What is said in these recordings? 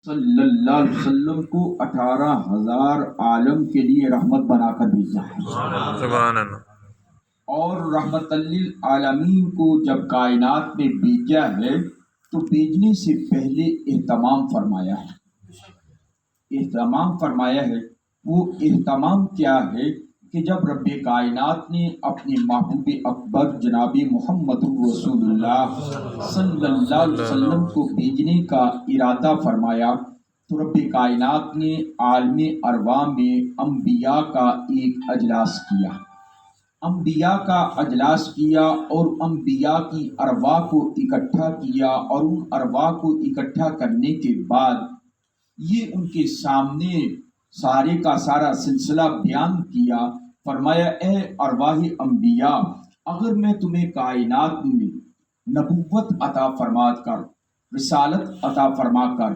صلی اللہ علیہ وسلم کو 18,000 عالم کے لیے رحمت بنا کر بھیجا ہے، سبحان اللہ۔ اور رحمت للعالمین کو جب کائنات میں بھیجا ہے تو بھیجنے سے پہلے اہتمام فرمایا ہے۔ وہ اہتمام کیا ہے کہ جب رب کائنات نے اپنے محبوب اکبر جناب محمد رسول اللہ صلی اللہ علیہ وسلم کو بھیجنے کا ارادہ فرمایا تو رب کائنات نے عالم ارواح میں انبیاء کا ایک اجلاس کیا اور انبیاء کی ارواح کو اکٹھا کیا، اور ان ارواح کو اکٹھا کرنے کے بعد یہ ان کے سامنے سارے کا سارا سلسلہ بیان کیا۔ فرمایا اے ارواح انبیاء، اگر میں تمہیں کائنات میں نبوت عطا فرما کر، رسالت عطا فرما کر،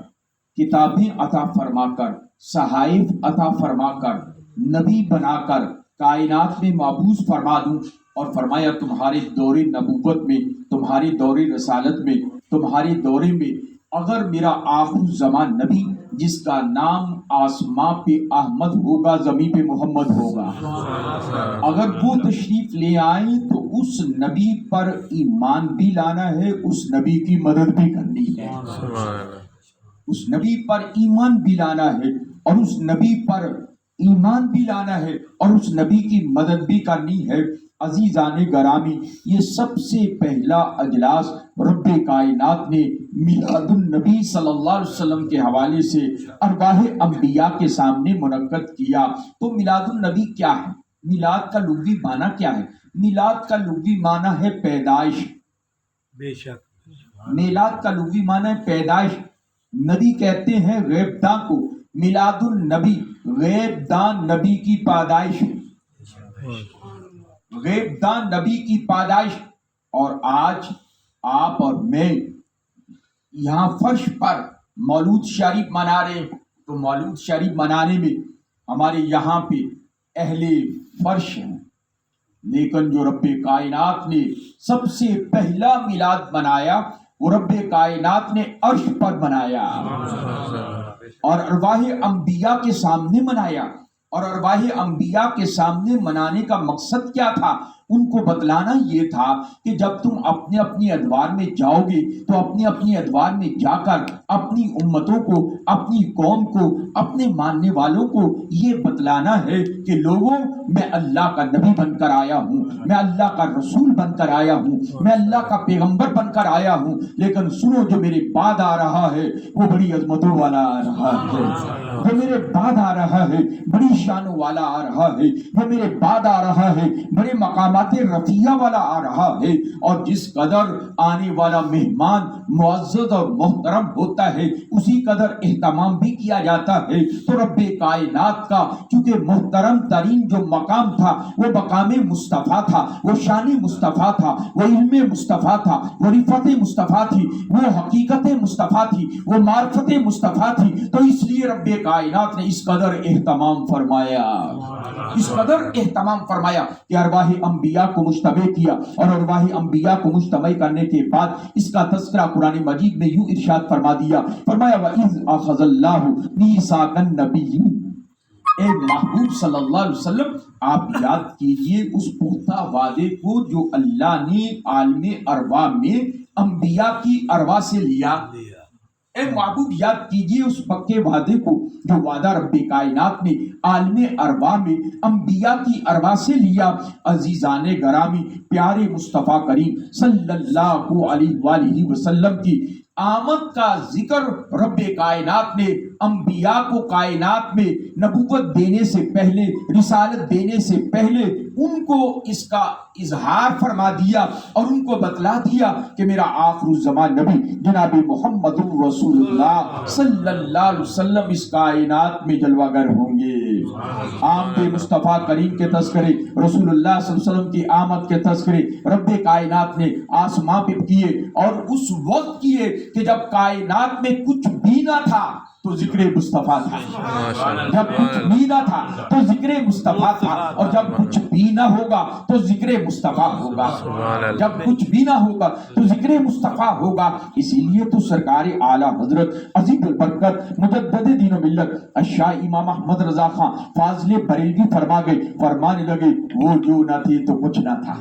کتابیں عطا فرما کر، صحائف عطا فرما کر، نبی بنا کر کائنات میں مبعوث فرما دوں، اور فرمایا تمہارے دور نبوت میں، تمہارے دور رسالت میں، تمہارے دورے میں اگر میرا آخر الزمان نبی جس کا نام آسماں پہ احمد ہوگا، زمین پہ محمد ہوگا، اگر وہ تشریف لے آئیں تو اس نبی پر ایمان بھی لانا ہے، اس نبی کی مدد بھی کرنی ہے، اس نبی پر ایمان بھی لانا ہے، اور اس نبی پر ایمان بھی لانا ہے، اور اس نبی کی مدد بھی کرنی ہے۔ عزیزان گرامی، یہ سب سے پہلا اجلاس رب کائنات نے میلاد النبی صلی اللہ علیہ وسلم کے حوالے سے ارواح انبیاء کے سامنے منعقد کیا۔ تو میلاد النبی کیا ہے؟ میلاد کا لغوی معنی کیا ہے؟ میلاد کا لغوی معنی ہے پیدائش۔ بے شک میلاد کا لغوی معنی ہے پیدائش۔ نبی کہتے ہیں غیب داں کو، میلاد النبی غیب داں نبی کی پیدائش، غیب داں نبی کی پیدائش۔ اور آج آپ اور میں یہاں فرش پر مولود شریف منا رہے ہیں، تو مولود شریف منانے میں ہمارے یہاں پہ اہل فرش ہیں، لیکن جو رب کائنات نے سب سے پہلا میلاد منایا وہ رب کائنات نے عرش پر منایا، اور ارواح انبیاء کے سامنے منایا۔ اور ارواح انبیاء کے سامنے منانے کا مقصد کیا تھا؟ ان کو بتلانا یہ تھا کہ جب تم اپنے اپنی ادوار میں جاؤ گے تو اپنے اپنی ادوار میں جا کر اپنی امتوں کو، اپنی قوم کو، اپنے ماننے والوں کو یہ بتلانا ہے کہ لوگوں، میں اللہ کا نبی بن کر آیا ہوں، میں اللہ کا رسول بن کر آیا ہوں، میں اللہ کا پیغمبر بن کر آیا ہوں، لیکن سنو جو میرے بعد آ رہا ہے وہ بڑی عظمتوں والا آ رہا ہے، جو میرے بعد آ رہا ہے بڑی شانوں والا آ رہا ہے، جو میرے بعد آ رہا ہے بڑے مقامات رفیع والا آ رہا ہے۔ اور جس قدر آنے والا مہمان معزز اور محترم ہوتا ہے اسی قدر اہتمام بھی کیا جاتا ہے۔ تو رب کائنات کا چونکہ محترم ترین جو مقام تھا وہ مقام مصطفیٰ تھا، وہ شان مصطفیٰ تھا، وہ علم مصطفیٰ تھا، وہ رفعت مصطفیٰ تھی، وہ حقیقت مصطفیٰ تھی، وہ معرفت مصطفیٰ تھی۔ تو اس لیے رب کائنات نے اس قدر اہتمام فرمایا، اس قدر اہتمام فرمایا کہ ارواح انبیاء کو مجتمع کیا، اور ارواح انبیاء کو مجتمع کرنے کے بعد اس کا تذکرہ قرآن مجید میں یوں ارشاد فرما دیا، فرمایا وَإِذْ أَخَذَ اللَّهُ مِيثَاقَ النَّبِيِّينَ۔ اے محبوب صلی اللہ علیہ وسلم، آپ یاد کیجئے اس پختہ وعدے کو جو اللہ نے عالم ارواح میں انبیاء کی ارواح سے لیا۔ اے محبوب یاد کیجئے اس پکے وعدے کو جو وعدہ رب کائنات نے عالم ارواح میں انبیاء کی ارواح سے لیا۔ عزیزان گرامی، پیارے مصطفیٰ کریم صلی اللہ علیہ وآلہ وسلم کی آمد کا ذکر رب کائنات نے انبیاء کو کائنات میں نبوت دینے سے پہلے، رسالت دینے سے پہلے ان کو اس کا اظہار فرما دیا، اور ان کو بتلا دیا کہ میرا آخر الزمان نبی جناب محمد رسول اللہ صلی اللہ علیہ وسلم اس کائنات میں جلوہ گر ہوں گے۔ آمد مصطفیٰ کریم کے تذکرے، رسول اللہ صلی اللہ علیہ وسلم کی آمد کے تذکرے رب کائنات نے آسمان پہ کیے، اور اس وقت کیے کہ جب کائنات میں کچھ بھی نہ تھا، तो जिक्र मुस्तफा था, माशाअल्लाह, जब कुछ भी ना था तो जिक्र मुस्तफा था, और जब कुछ भी ना होगा तो जिक्र मुस्तफा होगा, जब कुछ भी ना होगा तो जिक्र मुस्तफा होगा। इसीलिए तो सरकार आला हजरत अजीम बरकत मुजद्दिद दीन मिल्लत अशाह इमाम अहमद रजा खां फाज़िले बरेलवी फरमाने लगे, वो जो ना थे तो कुछ ना था,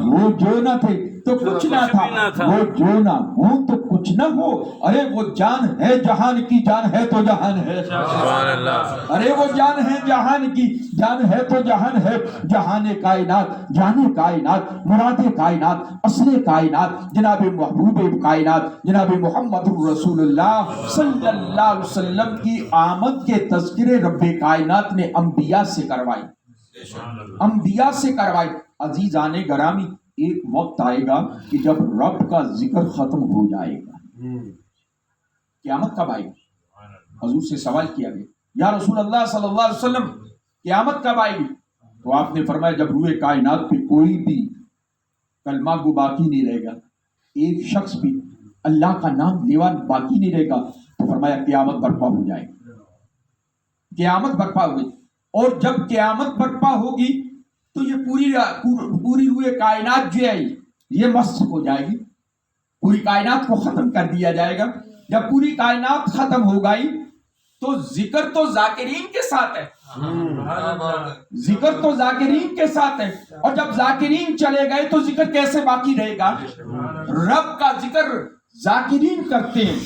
वो जो ना थे तो कुछ ना था, वो जो ना हो तो कुछ ना हो। अरे वो जान है जहान की, जान है तो जहान है, अरे वो जान है जहान की, जान है तो जहान है। जहाने कायनात, जाने कायनात, मुरादे कायनात, असले कायनात, जनाब महबूब कायनात, जनाब मोहम्मद रसूलुल्लाह सल्लल्लाहु अलैहि वसल्लम की आमद के तज़किरे रब्बे कायनात ने अंबिया से करवाई, अंबिया से करवाई। अजीजाने गरामी, एक वक्त आएगा कि जब रब का जिक्र खत्म हो जाएगा। क़यामत कब आएगी? हुजूर से सवाल किया गया, या रसूल अल्लाह सल्लल्लाहु अलैहि वसल्लम क़यामत कब आएगी? तो आपने फरमाया जब रूए कायनात पे कोई भी कलमा गो बाकी नहीं रहेगा, एक शख्स भी अल्लाह का नाम लेवा बाकी नहीं रहेगा, तो फरमाया क़यामत बर्पा हो जाएगी, क़यामत बर्पा होगी। और जब क़यामत बर्पा होगी तो ये पूरी रूए कायनात जो है ये मस्त हो जाएगी, पूरी कायनात को खत्म कर दिया जाएगा। जब पूरी कायनात खत्म हो गई तो जिक्र तो जाकिरीन के साथ है, जिक्र तो जाकिरीन के साथ है, और जब जाकिरीन चले गए तो जिक्र कैसे बाकी रहेगा? रब का जिक्र जाकिरीन करते हैं,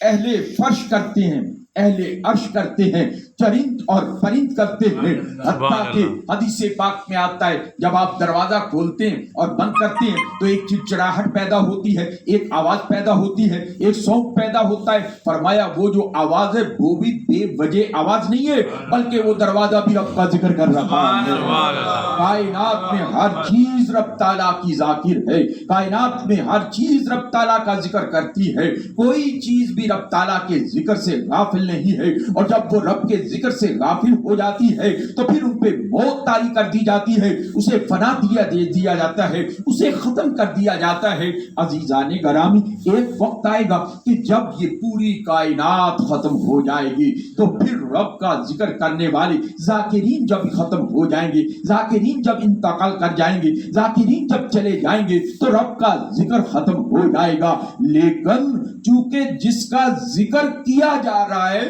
अहले फर्श करते हैं, अहले अर्श करते हैं, चरिंद और परिंद करते हैं। हत्ता कि हदीस पाक में आता है जब आप दरवाजा खोलते हैं और बंद करते हैं तो एक चिड़चिड़ाहट पैदा होती है, एक आवाज पैदा होती है, एक सौंप पैदा होता है। फरमाया वो जो आवाज है वो भी बेवजह आवाज नहीं है, बल्कि वो दरवाजा भी रब का जिक्र कर रहा है। कायनात में हर चीज रब ताला की जाकिर है, कायनात में हर चीज रब ताला का जिक्र करती है, कोई चीज भी रब ताला के जिक्र से गाफिल नहीं है। और जब वो रब के जिक्र से गाफिल हो जाती है तो फिर उन पे मौत तारी कर दी जाती है, उसे फना दे दिया जाता है, उसे खत्म कर दिया जाता है। अजीजाने गरामी, एक वक्त आएगा कि जब ये पूरी कायनात खत्म हो जाएगी तो फिर रब का जिक्र करने वाले जाकिरीन जब खत्म हो जाएंगे, जाकिरीन जब इंतकाल कर जाएंगे, जाकिरीन जब चले जाएंगे तो रब का जिक्र खत्म हो जाएगा। लेकिन चूंकि जिसका जिक्र किया जा रहा है,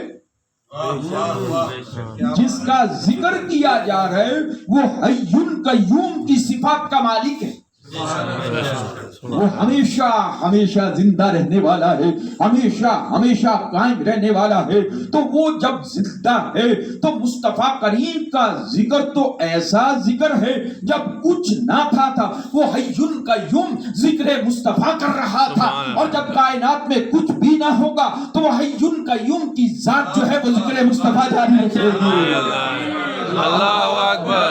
जिसका जिक्र किया जा रहा है वो हय्युन कय्यूम की सिफात का मालिक है, वो हमेशा हमेशा जिंदा रहने वाला है, हमेशा हमेशा कायम रहने वाला है। तो वो जब जिंदा है तो मुस्तफा करीम का जिक्र तो ऐसा जिक्र है जब कुछ ना था वो हय्युन कय्यूम जिक्र मुस्तफा कर रहा था, और जब कायनात में कुछ भी ना होगा तो वो हय्युन कय्यूम की जात जो है वो जिक्र मुस्तफा जारी रखेगी। अल्लाहु अकबर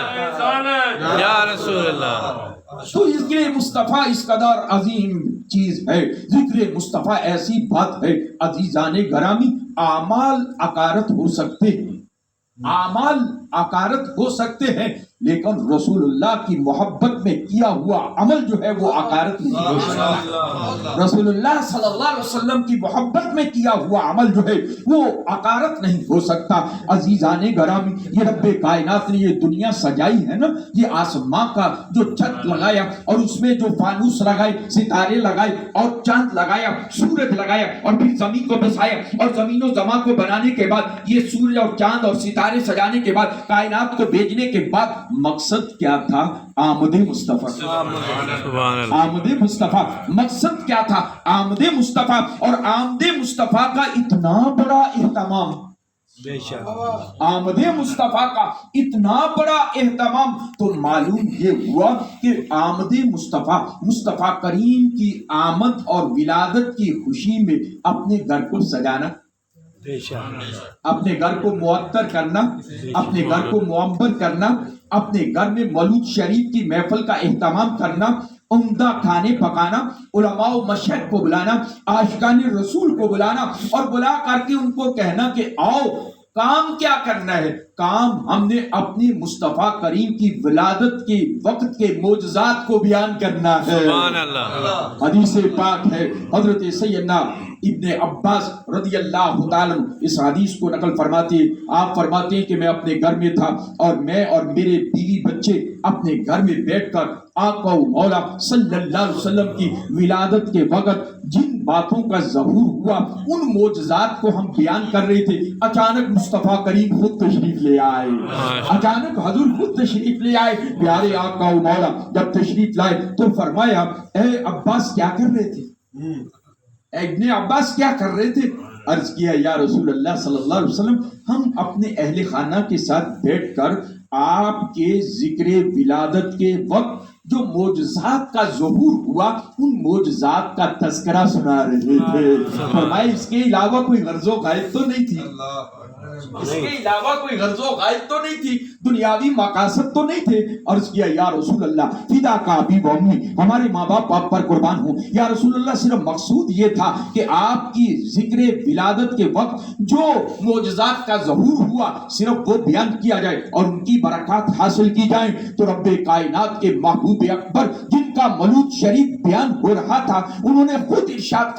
या रसूल अल्लाह। तो जिक्र मुस्तफा इस कदर अजीम चीज है, जिक्र मुस्तफा ऐसी बात है। अजीजाने गरामी, आमाल अकारत हो सकते हैं, आमाल अकारत हो सकते हैं, लेकिन रसूलुल्लाह की मोहब्बत में किया हुआ अमल जो है वो अकारत नहीं हो सकता। रसूलुल्लाह सल्लल्लाहु अलैहि वसल्लम की मोहब्बत में किया हुआ अमल जो है वो अकारत नहीं हो सकता। अजीजाने गरामी, ये रब्बे कायनात ने ये दुनिया सजाई है ना, ये आसमां का जो छत लगाया और उसमें जो फानूस लगाए, सितारे लगाए और चांद लगाया, सूरज लगाया और फिर जमीन को बसाया, और जमीनों जमा को बनाने के बाद ये सूरज और चांद और सितारे सजाने के बाद कायनात को भेजने के बाद मकसद क्या था? आमदे मुस्तफा, आमदे मुस्तफा। मकसद क्या था? आमदे मुस्तफा। और आमदे मुस्तफा का इतना बड़ा एहतमाम, आमदे मुस्तफा का इतना बड़ा एहतमाम, तो मालूम ये हुआ कि आमदे मुस्तफा, मुस्तफा करीम की आमद और विलादत की खुशी में अपने घर को सजाना, अपने घर को मुअत्तर करना, अपने घर को मुअम्बर करना, अपने घर में मौलूद शरीफ की महफिल का एहतमाम करना, उम्दा खाने पकाना, उलमा व मशहद को बुलाना, आशिकान रसूल को बुलाना और बुला करके उनको कहना कि आओ, काम क्या करना है? काम हमने अपनी मुस्तफा करीम की विलादत के वक्त के मोजज़ात को बयान करना है। सुभान अल्लाह। हदीस पाक है, हजरत सैयदना ابن عباس رضی اللہ تعالیٰ اس حدیث کو نقل فرماتے ہیں. آپ فرماتے ہیں کہ میں اپنے گھر میں تھا اور میں اور میرے بیوی بچے اپنے گھر میں بیٹھ کر آقا و مولا صلی اللہ علیہ وسلم کی ولادت کے وقت جن باتوں کا ظہور ہوا ان معجزات کو ہم بیان کر رہے تھے. اچانک مصطفیٰ کریم خود تشریف لے آئے. اچانک حضور خود تشریف لے آئے. پیارے آقا و مولا جب تشریف لائے تو فرمایا اے عباس کیا کر رہے تھے؟ ابن عباس کیا کر رہے تھے؟ عرض کیا یا رسول اللہ صلی اللہ علیہ وسلم ہم اپنے اہل خانہ کے ساتھ بیٹھ کر آپ کے ذکر ولادت کے وقت جو معجزات کا ظہور ہوا ان معجزات کا تذکرہ سنا رہے تھے. فرمایا اس کے علاوہ کوئی غرض و غائب تو نہیں تھی. اس کے علاوہ کوئی غرض و غائب تو نہیں تھی. دنیاوی مقاصد تو نہیں تھے. عرض کیا یا رسول اللہ فدا کا ابی و امی ہمارے ماں باپ آپ پر قربان ہوں. یا رسول اللہ صرف مقصود یہ تھا کہ آپ کی ذکر ولادت کے وقت جو معجزات کا ظہور ہوا صرف وہ بیان کیا جائے اور ان کی برکات حاصل کی جائیں. تو رب کائنات کے محبوب اکبر جن کا مولود شریف بیان ہو رہا تھا انہوں نے خود ارشاد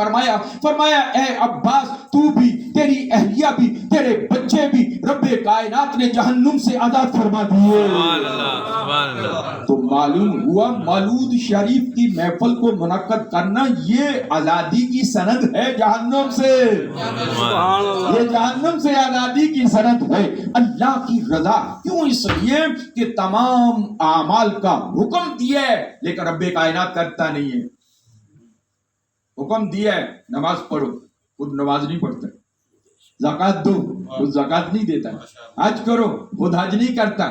فرمایا اے عباس تو بھی تیری اہلیہ بھی تیرے بچے بھی رب کائنات نے جہنم سے آزاد فرما دیے. تو معلوم ہوا مولود شریف کی محفل کو منعقد کرنا یہ آزادی کی سند ہے جہنم سے. یہ جہنم سے آزادی کی سند ہے. اللہ کی رضا کیوں؟ اس لیے کہ تمام اعمال کا حکم دیا ہے لیکن رب کائنات کرتا نہیں ہے. حکم دیا ہے نماز پڑھو خود نماز نہیں پڑھتا. زکات دو خود زکات نہیں دیتا. حج کرو خود حج نہیں کرتا.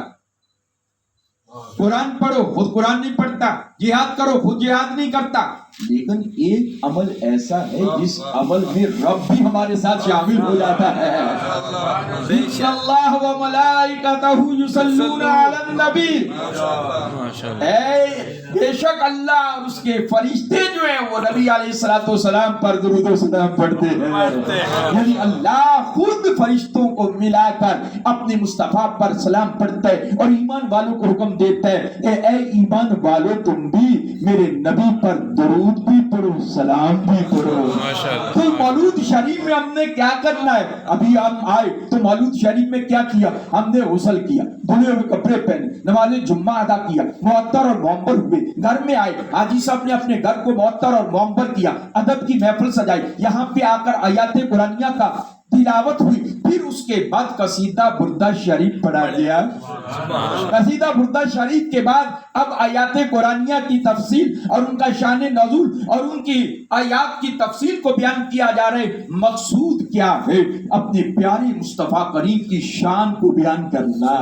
قرآن پڑھو خود قرآن نہیں پڑھتا. جہاد کرو خود جہاد نہیں کرتا. لیکن ایک عمل ایسا ہے جس عمل میں رب بھی ہمارے ساتھ شامل ہو جاتا ہے. ان اللہ و ملائکتہ یصلون علی النبی. بے شک اللہ اور اس کے فرشتے جو ہیں وہ نبی علیہ الصلوۃ والسلام پر درود و سلام پڑھتے ہیں. یعنی اللہ خود فرشتوں کو ملا کر اپنے مصطفیٰ پر سلام پڑھتا ہے اور ایمان والوں کو حکم دیتا ہے اے ایمان والو تم بھی میرے نبی پر درود بھی پڑھو سلام بھی پڑھو. تو مولود شریف میں ہم نے کیا کرنا ہے؟ ابھی ہم آئے تو مولود شریف میں کیا کیا؟ ہم نے غسل کیا, دھلے ہوئے کپڑے پہنے, نماز جمعہ ادا کیا, معطر اور معمر ہوئے, گھر میں آئے, حاجی صاحب نے اپنے گھر کو معطر اور معمر کیا, ادب کی محفل سجائی, یہاں پہ آ کر آیات قرآنیہ کا تلاوت ہوئی, پھر اس کے بعد قصیدہ بردہ شریف پڑھا گیا. قصیدہ بردہ شریف کے بعد اب آیات قرآنیہ کی تفصیل اور ان کا شان نزول اور ان کی آیات کی تفصیل کو بیان کیا جا رہا ہے. مقصود کیا ہے؟ اپنے پیارے مصطفیٰ کریم کی شان کو بیان کرنا,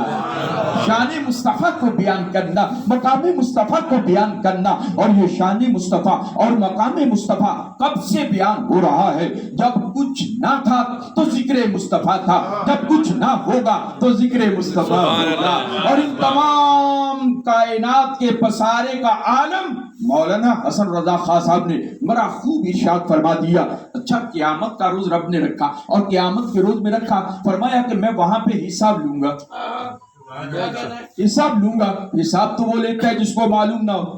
شان مصطفیٰ کو بیان کرنا, مقام مصطفیٰ کو بیان کرنا. اور یہ شان مصطفیٰ اور مقام مصطفیٰ کب سے بیان ہو رہا ہے؟ جب کچھ نہ تھا تو ذکر مصطفیٰ تھا, جب کچھ نہ ہوگا تو ذکر مصطفیٰ ہوگا. اور ان تمام کائنات کے پسارے کا عالم مولانا حسن رضا خان صاحب نے بڑا خوب ارشاد فرما دیا. اچھا قیامت کا روز رب نے رکھا اور قیامت کے روز میں رکھا, فرمایا کہ میں وہاں پہ حساب لوں گا. حساب لوں گا. حساب تو وہ لیتا ہے جس کو معلوم نہ ہو.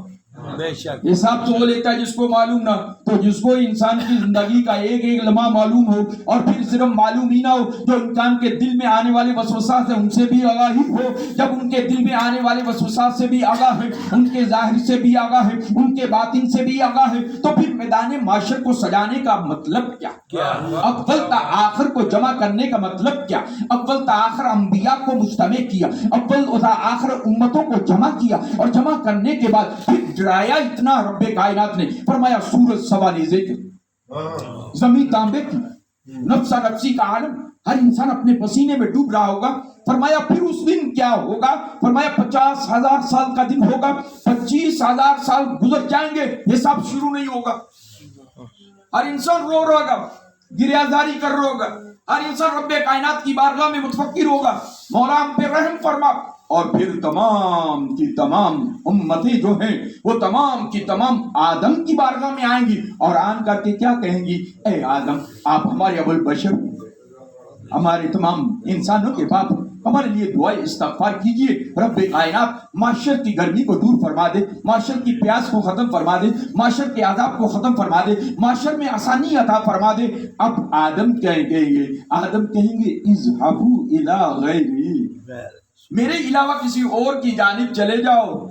حساب تو وہ لیتا ہے جس کو معلوم نہ. تو جس کو انسان کی زندگی کا ایک ایک لمحہ معلوم ہو اور پھر صرف معلوم ہی نہ ہو, جو انسان کے دل میں آنے والے وسوسات سے ان سے بھی آگاہی ہو, جب ان کے دل میں آنے والے وسوسات سے بھی آگاہ ہے, ان کے ظاہر سے بھی آگاہ ہے, ان کے باطن سے بھی آگاہ ہے, تو پھر میدان معاشر کو سجانے کا مطلب کیا؟ اول تا آخر کو جمع کرنے کا مطلب کیا؟ اول تا آخر انبیاء کو مجتمع کیا, اول تا آخر امتوں کو جمع کیا, اور جمع کرنے کے بعد پھر ڈرایا اتنا رب کائنات نے. فرمایا سورج سوا نیزے کی, زمین تانبے کی, نفسا نفسی کا عالم, ہر انسان اپنے پسینے میں ڈوب رہا ہوگا. فرمایا پھر اس دن کیا ہوگا؟ فرمایا 50,000 سال کا دن ہوگا, 25,000 سال گزر جائیں گے, حساب شروع نہیں ہوگا. ہر انسان رو رہا ہوگا, گریازاری کر رہا ہوگا, ہر انسان رب کائنات کی بارگاہ میں متفکر ہوگا, مولا ہم پہ رحم فرما. اور پھر تمام کی تمام امتیں جو ہیں وہ تمام کی تمام آدم کی بارگاہ میں آئیں گی اور آن کر کے کیا کہیں گی؟ اے آدم آپ ہمارے ابو البشر, ہمارے تمام انسانوں کے باپ, हमारे लिए दुआ इस्तगफार कीजिए। रब कायनात माशर की गर्मी को दूर फरमा दे, माशर की प्यास को खत्म फरमा दे, माशर के आदाब को खत्म फरमा दे, माशर में आसानी अता फरमा दे। अब आदम क्या कहेंगे? आदम कहेंगे इज़हाबू इला गैरी, मेरे अलावा किसी और की जानिब चले जाओ,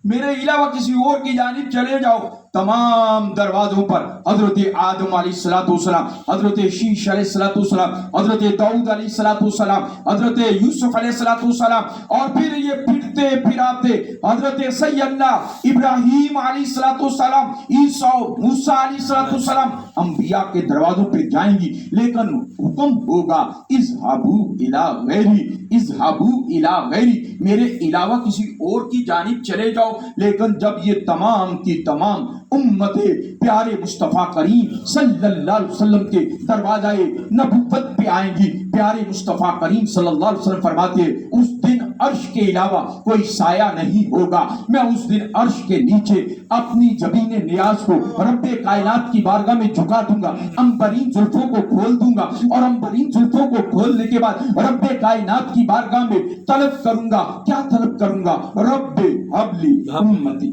मेरे अलावा किसी और की जानिब चले जाओ। तमाम दरवाजों पर हजरत आदम अलैहिस्सलाम, हजरत शीश अलैहिस्सलाम, हजरत दाऊद अलैहिस्सलाम, हजरत यूसुफ अलैहिस्सलाम, और फिर ये फिरते फिराते हजरत सैयदना इब्राहीम अलैहिस्सलाम, ईसा मूसा अलैहिस्सलाम अंबिया के दरवाजों पर जाएंगी, लेकिन हुक्म होगा इज़हाबू इला गैरी, इज़हाबू इला गैरी, मेरे अलावा किसी और की जानिब चले जाओ। लेकिन जब ये तमाम की तमाम उम्मते प्यारे मुस्तफा करीम सल्लल्लाहु अलैहि वसल्लम के दरवाज़े नबुव्वत पे आएंगी, प्यारे मुस्तफा करीम सल्लल्लाहु अलैहि वसल्लम फरमाते हैं उस दिन अर्श के अलावा कोई साया नहीं होगा। मैं उस दिन अर्श के नीचे अपनी जबीन नियाज को रब्बे कायनात की बारगाह में झुका दूंगा, अंबरीन जुल्फों को खोल दूंगा, और अंबरीन जुल्फों को खोलने के बाद रब्बे कायनात की बारगाह में तलब करूंगा। क्या तलब करूंगा? रब्बे हबली उम्मती,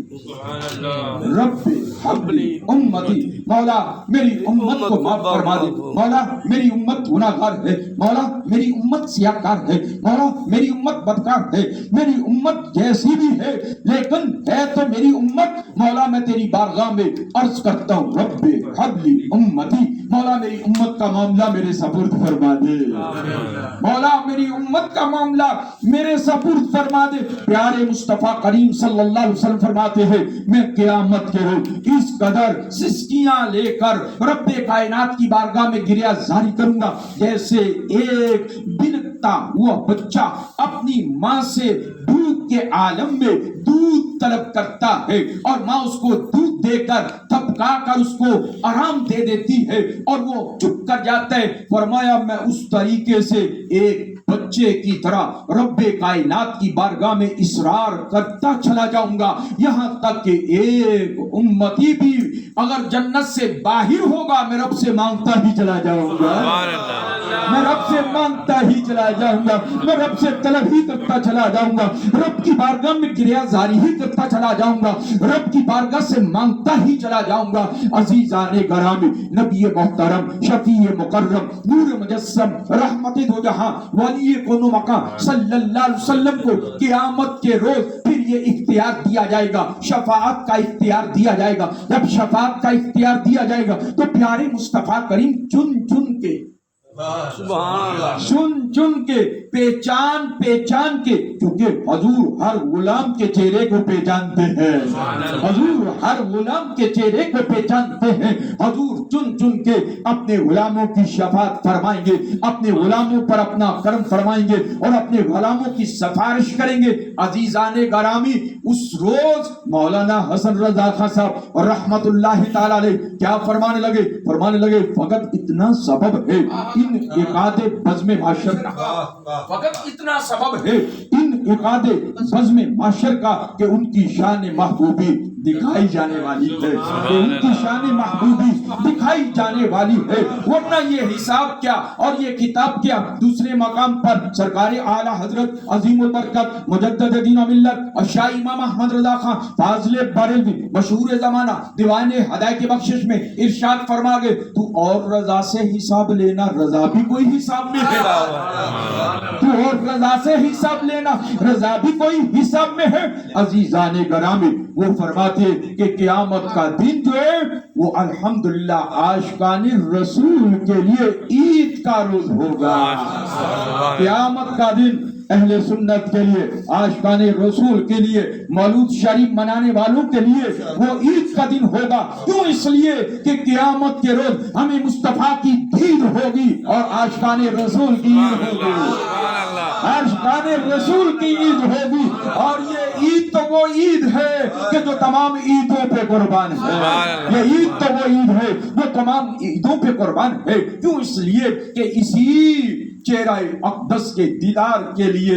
रब्बे हबली उम्मती, मौला मेरी उम्मत को माफ फरमा दे, मौला मेरी उम्मत गुनाहगार है, मौला मेरी उम्मत सियाकार है, मौला मेरी उम्मत बदकार है, मेरी उम्मत जैसी भी है लेकिन है तो मेरी उम्मत। मौला मैं तेरी बारगाह में अर्ज करता हूँ रब्बे हबली उम्मती, मौला मेरी उम्मत का मामला मेरे सपुर्द फरमा दे, मौला मेरी उम्मत का मामला मेरे सपुर्द फरमा दे। प्यारे मुस्तफा करीम सल्लल्लाहु अलैहि वसल्लम फरमाते हैं मैं क़यामत के रोज इस कदर सिसकियां लेकर रब्बे कायनात की बारगाह में गिरिया जारी करूंगा जैसे एक बिलकता हुआ बच्चा अपनी माँ से दूध के आलम में दूध तलब करता है और माँ उसको दूध देकर थपका कर उसको आराम दे देती है और वो चुप कर जाता है। फरमाया मैं उस तरीके से एक बच्चे की तरह रब्बे कायनात की बारगाह में इसरार करता चला जाऊंगा, यहाँ तक कि एक उम्मती भी अगर जन्नत से बाहर होगा मैं रब से मांगता ही चला जाऊंगा, मैं रब से मांगता ही चला जाऊंगा, मैं रब से तलब ही करता चला जाऊंगा, रब की बारगाह में गिरिया जारी ही करता चला जाऊंगा, रब की बारगाह से मांगता ही चला जाऊंगा। अजीजाने गरामी नबी मोहतरम शफीए मुकर्रम नूर मुजस्सम रहमत दो जहां वली कोनो मकाम सल्लल्लाहु अलैहि वसल्लम को क़यामत के रोज फिर ये इख्तियार दिया जाएगा, शफाअत का इख्तियार दिया जाएगा। जब शफाअत का इख्तियार दिया जाएगा तो प्यारे मुस्तफा करीम चुन चुन के चुन चुन के पहचान पहचान के, क्योंकि हजूर हर गुलाम के चेहरे को पहचानते हैं, हजूर हर गुलाम के चेहरे को पहचानते हैं। हजूर चुन चुन के अपने गुलामों की शफाअत फरमाएंगे, अपने गुलामों पर अपना करम फरमाएंगे और अपने गुलामों की सिफारिश करेंगे। अजीजाने गरामी उस रोज मौलाना हसन रजा खां साहब और रहमतुल्लाह ताला अलैह क्या फरमाने लगे फकत इतना सबब है इन इकादे बज़्म माशर का, फकत इतना सबब है इन इकादे बज़्म माशर का कि उनकी शान महबूबी दिखाई जाने वाली है, कि उनकी शान महबूबी दिखाई जाने वाली है। वरना ये हिसाब क्या और ये किताब क्या। दूसरे मकाम पर सरकार आला हजरत अजीमुल बरकत मुजद्दिद दीन व मिल्लत अशाई इमाम अहमद रज़ा खां फाज़िले बरेलवी मशहूर ज़माना दीवाने हदायत की बख्शिश में इरशाद फरमा गए तू और रजा से हिसाब लेना, रजा भी कोई हिसाब में है, तू और रजा से हिसाब लेना, रजा भी कोई हिसाब में है। अजीजाने गरामी वो फरमाते कि क़यामत का दिन जो है वो अल्हम्दुलिल्लाह आशिकाने रसूल के लिए ईद का रोज होगा। क़यामत का दिन अहले सुन्नत के लिए, आशिकाने रसूल के लिए, मौलूद शरीफ मनाने वालों के लिए वो ईद का दिन होगा। क्यों? इसलिए कि क़यामत के रोज हमें मुस्तफा की ईद होगी और आशिकाने रसूल की ईद होगी, आशिकाने रसूल की ईद होगी। और ये ईद तो वो ईद है कि जो तमाम ईदों पे कुर्बान है, ये ईद तो वो ईद है जो तमाम ईदों पे कुर्बान है। क्यों? इसलिए कि इसी चेहरा अक़दस के दीदार के लिए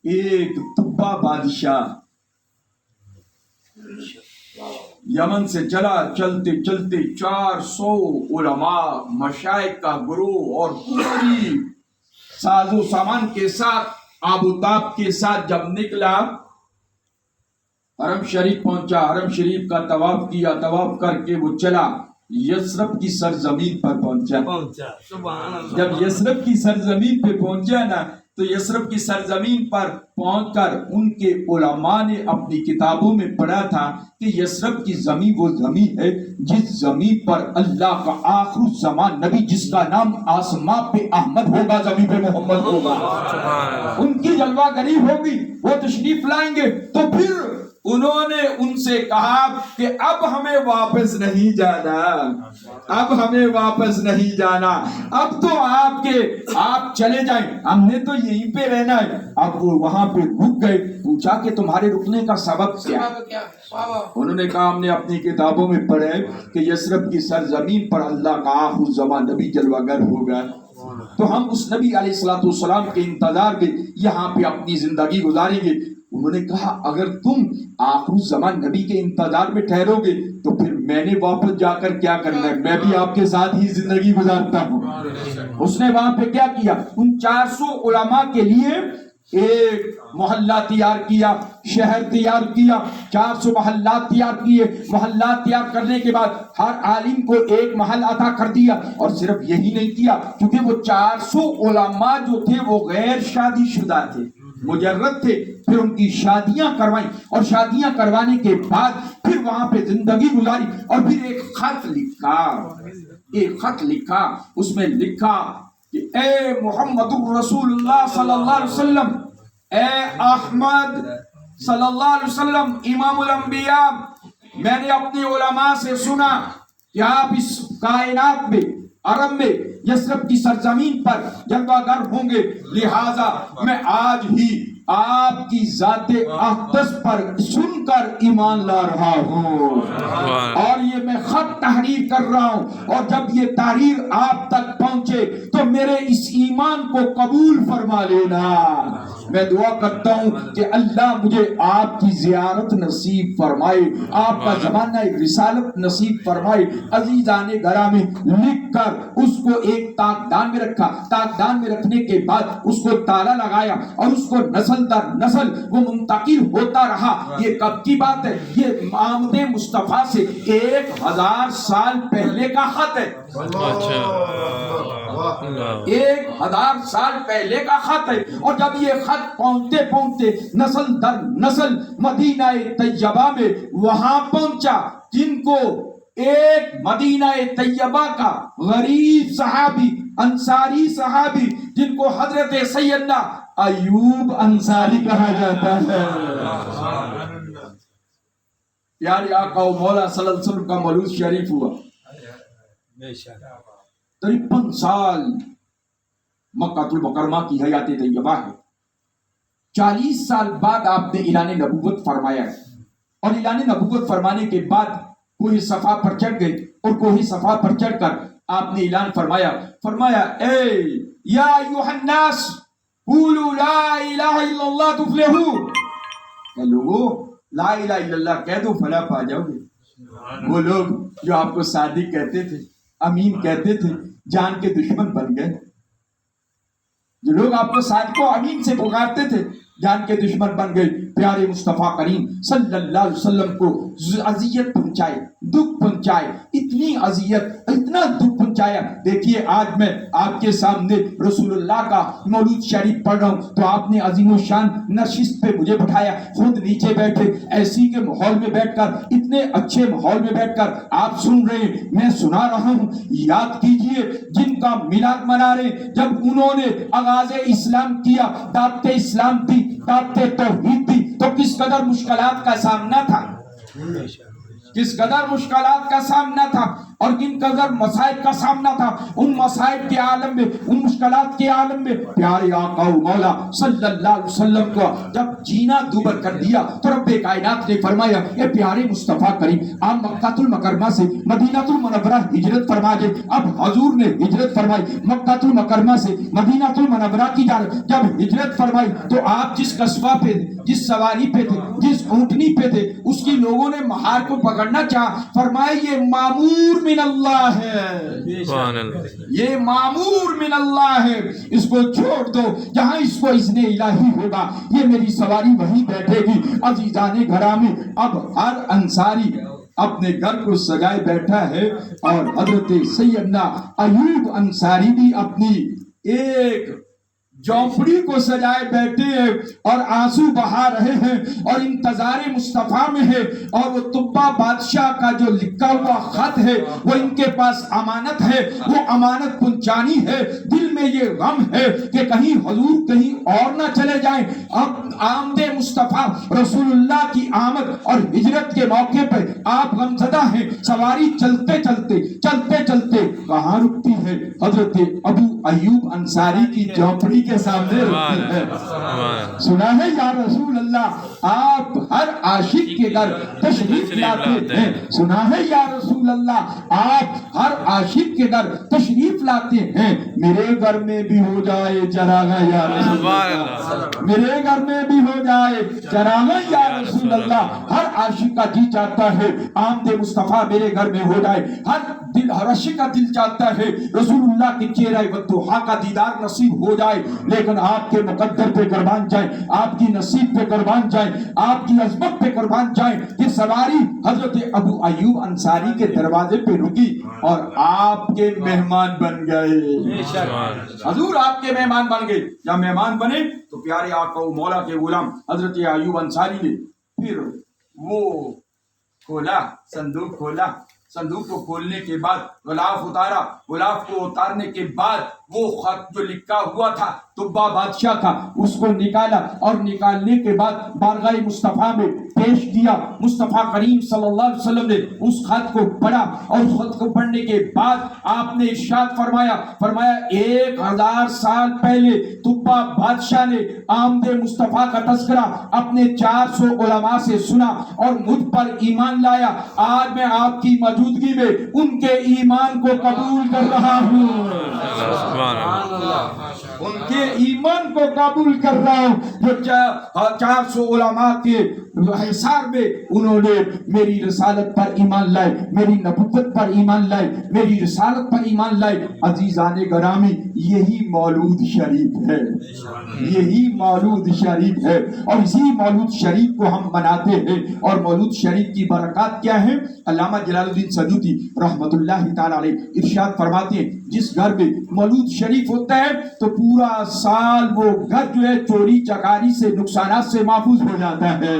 एक तुब्बा बादशाह यमन से चला, चलते चलते 400 उलमा मशाइख का गुरु और पूरी साजो सामान के साथ आबूताब के साथ जब निकला, हरम शरीफ पहुंचा, हरम शरीफ का तवाफ किया, तवाफ करके वो चला, यसरब की सरजमीन पर पहुंचा। जब यसरब की सरजमीन पे पहुंचा ना, तो यसरब की सरजमीन पर पहुंचकर उनके उलमा ने अपनी किताबों में पढ़ा था कि यसरब की जमीन वो जमीन है जिस जमीन पर अल्लाह का आखिरी ज़मान नबी, जिसका नाम आसमां पे अहमद होगा, जमीन पे मोहम्मद होगा, उनकी जलवागरी होगी, वो तशरीफ लाएंगे। तो फिर उन्होंने उनसे कहा कि अब हमें वापस नहीं जाना, अब हमें वापस नहीं जाना, अब तो आप चले जाएं, हमने तो यहीं पे रहना है। अब वो वहां पे रुक गए। पूछा कि तुम्हारे रुकने का सबब क्या? उन्होंने कहा हमने अपनी किताबों में पढ़ा है कि यसरब की सरजमीन पर अल्लाह का आखिरी ज़मान नबी जलवागर होगा, तो हम उस नबी अलैहिस्सलाम के इंतजार में यहाँ पे अपनी जिंदगी गुजारेंगे। उन्होंने कहा अगर तुम आखिरी ज़मान नबी के इंतजार में ठहरोगे तो फिर मैंने वापस जाकर क्या करना है, मैं भी आपके साथ ही जिंदगी गुजारता हूँ। उसने वहां पे क्या किया, उन 400 उलमा के लिए एक मोहल्ला तैयार किया, शहर तैयार किया, 400 मोहल्ला तैयार किए। मोहल्ला तैयार करने के बाद हर आलिम को एक महल अता कर दिया। और सिर्फ यही नहीं किया, क्योंकि वो 400 उलमा जो थे वो गैर शादीशुदा थे, मुजर्रद थे। फिर उनकी शादियां करवाई और शादियां करवाने के बाद फिर वहां पे जिंदगी गुजारी। और फिर एक खत लिखा, उसमें लिखा कि ए मुहम्मदुर रसूलुल्लाह सल्लल्लाहु अलैहि वसल्लम, ए अहमद सल्लल्लाहु अलैहि वसल्लम इमामुल अंबिया, मैंने अपने उलमा से सुना कि आप इस कायनात में, अरब में, यसरब की सरजमीन पर जलवागर होंगे, लिहाजा मैं आज ही आपकी जाते अक़दस पर सुनकर ईमान ला रहा हूँ और ये मैं खत तहरीर कर रहा हूँ। और जब ये तहरीर आप तक पहुंचे तो मेरे इस ईमान को कबूल फरमा लेना। मैं दुआ करता हूँ कि अल्लाह मुझे आपकी ज़ियारत नसीब फरमाए, आपका ज़माना रिसालत नसीब फरमाए। अजीज़ाने गरामी लिख कर उसको एक ताकदान में रखा। ताकदान में रखने के बाद उसको ताला लगाया और उसको नस्ल दर नस्ल वो मुंतकिल होता रहा। ये कब की बात है? ये आमदे मुस्तफा से 1000 साल पहले का खत है। 1000 साल पहले का खत है। और जब ये खत पहुंचते पहुंचते नस्ल दर नस्ल मदीना तैयबा में वहां पहुंचा, जिनको एक मदीना तैयबा का गरीब सहाबी, अंसारी सहाबी, जिनको हजरत सैयदना अयूब अंसारी कहा जाता है, प्यारे आका मौला सल्लल्लाहु अलैहि वसल्लम का मौलूद शरीफ हुआ। 53 साल मक्कातुल मुकर्रमा की हयात तैयबा है। 40 साल बाद आपने ऐलान नबूवत फरमाया है। और ऐलान नबूवत फरमाने के बाद कोई सफा पर चढ़ गए और कोई सफा पर चढ़कर आपने ऐलान फरमाया ए या अय्युहन्नास क़ूलू ला इलाहा इल्लल्लाह तुफ़्लिहू, लोगों ला इलाहा इल्लल्लाह कह दो फला पा जाओगे। वो लोग जो आपको सादिक कहते थे, अमीन कहते थे, जान के दुश्मन बन गए। जो लोग आपको सादिक को अमीन से पुकारते थे, जान के दुश्मन बन गए। प्यारे मुस्तफा करीम सल्लल्लाहु अलैहि वसल्लम को अजियत पहुंचाए, दुख पहुंचाए, इतनी अजियत, इतना दुख पहुंचाया। देखिए आज मैं आपके सामने रसूलुल्लाह का मौलूद शरीफ पढ़ रहा हूँ तो आपने अजीम शान नशिस्त पे मुझे बिठाया, खुद नीचे बैठे, ऐसी के माहौल में बैठकर, इतने अच्छे माहौल में बैठकर आप सुन रहे हैं, मैं सुना रहा हूँ। याद कीजिए जिनका मिलाद मना रहे, जब उन्होंने आगाज़ इस्लाम किया, दावत इस्लाम थी, दावत तौहीद थी, तो किस कदर मुश्किलात का सामना था, किस कदर मुश्किलात का सामना था और किन कदर मसाइब का सामना था। उन मसाइब के आलम में, उन मुश्किलात के आलम में प्यारे आका मौला सल्लल्लाहु अलैहि वसल्लम को जब जीना दूबर कर दिया तो रब्बे कायनात ने फरमाया, ए प्यारे मुस्तफा करीम आप मक्कातुल मुकर्रमा से मदीनातुल मुनव्वरा हिजरत फरमा गए। अब हजूर ने हिजरत फरमाई मक्कातुल मुकर्रमा से मदीनातुल मुनव्वरा की जानब। जब हिजरत फरमाई तो आप जिस कस्बा पे, जिस सवारी पे थे, जिस ऊंटनी पे थे, उसकी लोगों ने महार को पकड़ پڑھنا چاہ فرمائے یہ معمور من اللہ ہے، سبحان اللہ، یہ معمور من اللہ ہے، اس کو چھوڑ دو، جہاں اس کو اذن الہی ہوگا یہ میری سواری وہیں بیٹھے گی۔ عزیزان گرامی، اب ہر انصاری اپنے گھر کو سجائے بیٹھا ہے، اور حضرت سیدنا ایوب انصاری بھی اپنی ایک جھونپڑی کو سجائے بیٹھے ہیں اور آنسو بہا رہے ہیں اور انتظار مصطفیٰ میں ہے، اور وہ طبہ بادشاہ کا جو لکھا ہوا خط ہے وہ ان کے پاس امانت ہے، وہ امانت پہنچانی ہے۔ دل میں یہ غم ہے کہ کہیں حضور کہیں اور نہ چلے جائیں۔ اب آمد مصطفیٰ رسول اللہ کی آمد اور ہجرت کے موقع پر آپ غمزدہ ہیں، سواری چلتے چلتے کہاں رکتی ہے؟ حضرت ابو ایوب انصاری کی جھونپڑی کے سامنے رکتی ہے۔ سنا ہے یا رسول اللہ آپ ہر عاشق کے گھر تشریف لاتے ہیں، سنا ہے یا رسول اللہ آپ ہر عاشق کے گھر تشریف لاتے ہیں۔ میرے گھر میں بھی ہو جائے چراغاں یا رسول اللہ، میرے گھر میں بھی ہو جائے چراغاں یا رسول اللہ۔ ہر عاشق کا جی چاہتا ہے آمد مصطفیٰ میرے گھر میں ہو جائے، ہر عاشق کا دل چاہتا ہے رسول اللہ کے چہرہ والضحیٰ کا دیدار نصیب ہو جائے، لیکن آپ کے مقدر پہ قربان جائیں، آپ کی نصیب پہ قربان جائیں، آپ کی عظمت پہ قربان جائیں۔ یہ سواری حضرت ابو ایوب انصاری کے دروازے پہ رکی اور آپ کے مہمان بن گئے، حضور آپ کے مہمان بن گئے۔ جب مہمان بنے تو پیارے آقا و مولا کے غلام حضرت ایوب انصاری نے پھر وہ کھولا، صندوق کھولا، صندوق کو کھولنے کے بعد غلاف اتارا، غلاف کو اتارنے کے بعد وہ خط جو لکھا ہوا تھا طبہ بادشاہ کا اس کو نکالا، اور نکالنے کے بعد بارگاہ مصطفیٰ میں پیش کیا۔ مصطفیٰ کریم صلی اللہ علیہ وسلم نے اس خط کو پڑھا، اور اس خط کو پڑھنے کے بعد آپ نے ارشاد فرمایا 1000 سال پہلے طبہ بادشاہ نے آمد مصطفیٰ کا تذکرہ اپنے 400 علماء سے سنا اور مجھ پر ایمان لایا۔ آج میں آپ کی موجودگی میں ان کے ایمان کو قبول کر رہا ہوں، ان کے ایمان کو قبول کر رہا ہوں۔ جو 400 علماء کے حصار میں انہوں نے میری رسالت پر ایمان لائے، میری نبوت پر ایمان لائے، میری رسالت پر ایمان لائے۔ عزیزان گرامی، یہی مولود شریف ہے، یہی مولود شریف ہے، اور اسی مولود شریف کو ہم مناتے ہیں۔ اور مولود شریف کی برکات کیا ہے؟ علامہ جلال الدین سیوطی رحمت اللہ تعالی علیہ ارشاد فرماتے ہیں جس گھر میں مولود شریف ہوتا ہے تو پورا سال وہ گھر جو ہے چوری چکاری سے نقصانات سے محفوظ ہو جاتا ہے۔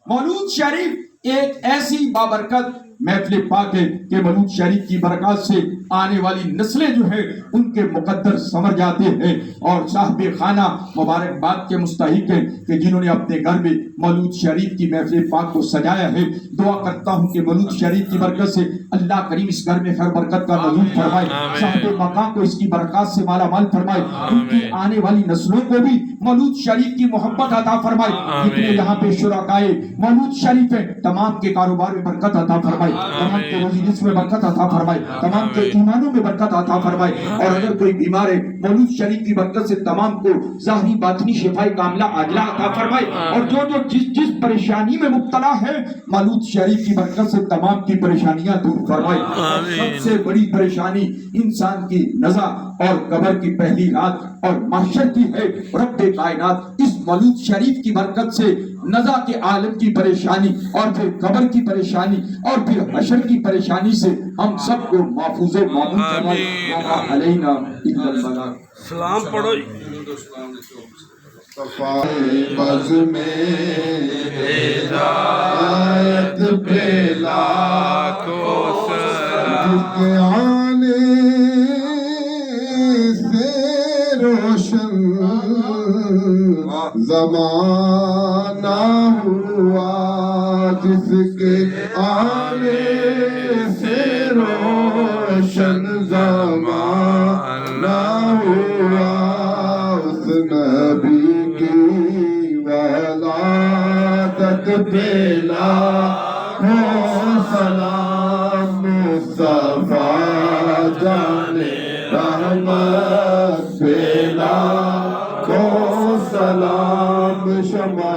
مولود شریف ایک ایسی بابرکت محفل پاک ہے کہ مولود شریف کی برکات سے آنے والی نسلیں جو ہیں ان کے مقدر سمر جاتے ہیں، اور صاحب خانہ مبارکباد کے مستحق ہیں کہ جنہوں نے اپنے گھر میں مولود شریف کی محفل پاک کو سجایا ہے۔ دعا کرتا ہوں کہ مولود شریف کی برکت سے اللہ کریم اس گھر میں خیر برکت کا نزول فرمائے، صاحب مقام کو اس کی برکات سے مالا مال فرمائے، ان کی آنے والی نسلوں کو بھی مولود شریف کی محبت عطا فرمائے۔ جتنے یہاں پہ شرکائے مولود شریف ہیں تمام کے کاروبار میں برکت عطا فرمائے، تمام کے روزی رزق میں برکت عطا فرمائے، تمام کے ایمانوں میں برکت عطا فرمائے۔ اور اگر کوئی بیمار ہے مولود شریف کی برکت سے تمام کو ظاہری باطنی شفائے کاملہ عاجلہ عطا فرمائے، اور جو جس پریشانی میں مبتلا ہے مولود شریف کی برکت سے تمام کی پریشانیاں دور فرمائے۔ سب سے بڑی پریشانی انسان کی نزع اور قبر کی پہلی رات اور محشر کی ہے۔ رب کائنات اس مولود شریف کی برکت سے نزع کے عالم کی پریشانی اور پھر قبر کی پریشانی اور پھر حشر کی پریشانی سے ہم سب کو محفوظ معمون فرمائے۔ علینا الا البلاغ۔ سلام پڑھو۔ بز میں ہدایت پہ لاکھوں سلام، آنے سے روشن زمانہ ہوا، جس کے آنے سے روشن زمانہ ہوا، اس نبی کی ولادت پہ لاکھوں سلام، مصطفیٰ جانے رحمت پہ لاکھوں سلام، شمع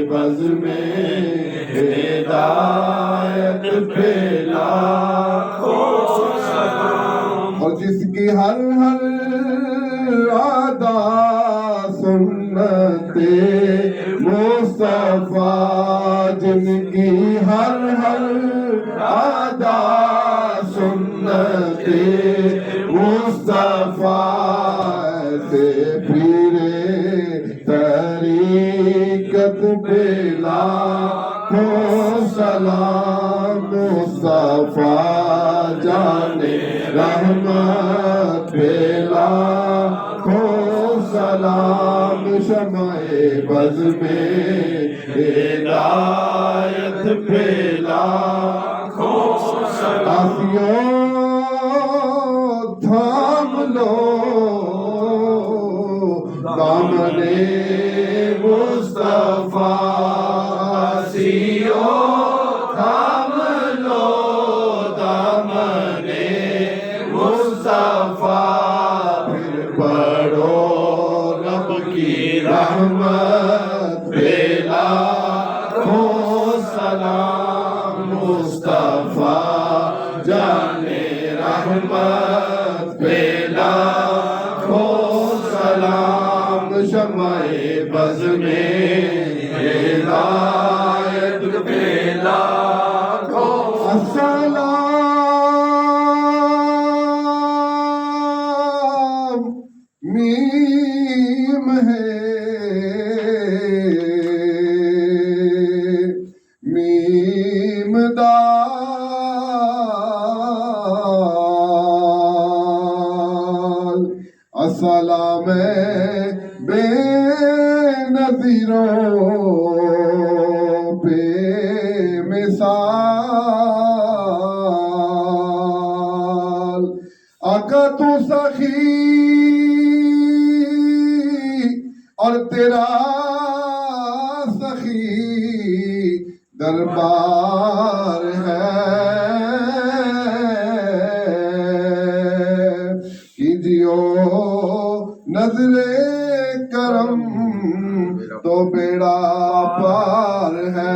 بز میں ہدایت اور جس کی ہر ہر ادا سنت مصطفیٰ، جن کی ہر ہر ادا سنت مصطفیٰ، سے پیر طریقت پہ لاکھوں سلام، مصطفیٰ جانے رحمت پہ لاکھوں سلام، شمع بز میں ہدایت پہ لاکھوں سلام، تھام لو دامن مصطفیٰ، سیو تھام لو دامن مصطفیٰ، پھر پڑھو رب کی رحمت پہ لاکھوں سلام، مصطفیٰ جانے رحمت پہ لاکھوں سلام، شمع بز میں ہدایت پہ لاکھوں سلام، میم ہے میم دال، السلام بے نظیروں پہ مثال، آقا تو سخی اور تیرا سخی دربار ہے، کیجیو نظر کرم تو بیڑا پار ہے،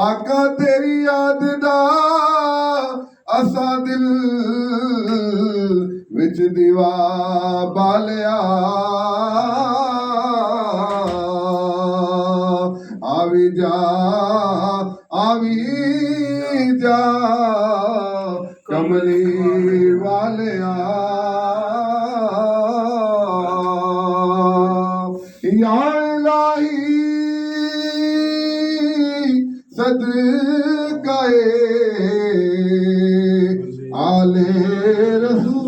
آقا تیری یاد دا اسا دل وچ دیوا بالیا، آوی جا کملی والیا، یا الہی صدقہ آلِ رسول